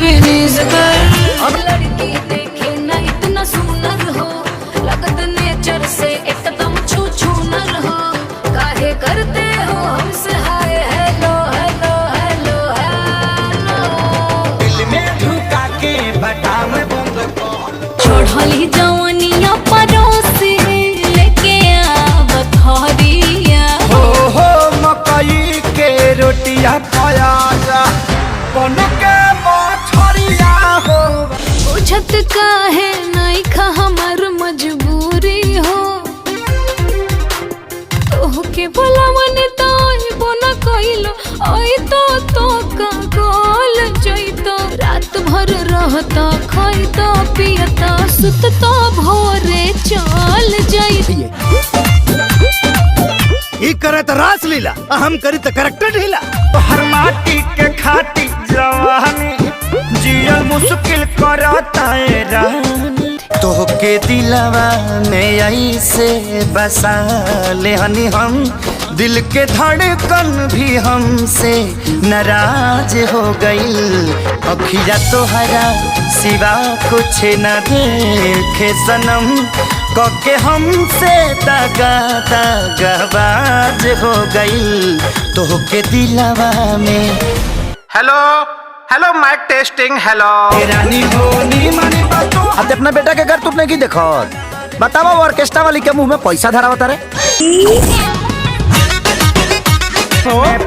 बेनीज कर। अब लड़की देखे ना इतना सुंदर हो, लगत नेचर से एकदम छू छू नर हो। काहे करते हो हमसे hi hello hello hello hello. दिल में ढुका के बटाम बंद कर। चढ़ली जवनिया परोसे लेके आव थरिया। हो मकई के रोटियां पाया जा बन के मछरिया हो। बुझत काहे नहीं खा हमार मजबूरी हो। तोहके बोला मने ताई बोना कइलो आई तो का गोल जइतो। रात भर रहता खाइता पियता सुतता भोरे चल जइतो। ई करे त रास लीला, हम करी त करेक्टर ढीला। हर माटी के खाटी जवानी जियल मुश्किल करता है रानी। तोहके दिलवा में ऐसे बसा ले हनी हम, दिल के धड़कन भी हमसे नाराज हो गई। अखिया तोहरा सिवा कुछ न देखे सनम, कके हमसे दगा दगाबाज हो गई। तोहके दिलवा में hello hello mic testing hello. रानी होनी मानी बातों अब अपना बेटा के घर तुमने की देखो, बतावा ऑर्केस्ट्रा वाली के मुंह में पैसा धरा बता रे।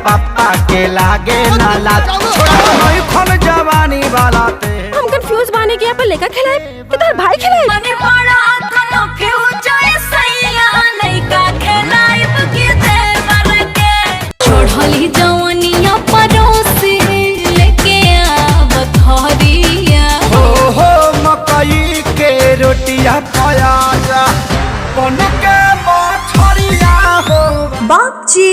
पापा के लागे लाला छोड़ा जवानी वाला ते। हम कंफ्यूज बाने के यहाँ पर लेकर खिलाए कि तार भाई खिलाए। मने पड़ा आत्मा फ्यूचर सैया लइका खेलाई बके देवर के। चढ़ली जवनिया परोसे लेके आव थरिया। हो मकई के रोटियां खाया जा बन के मछरिया हो। बाप जी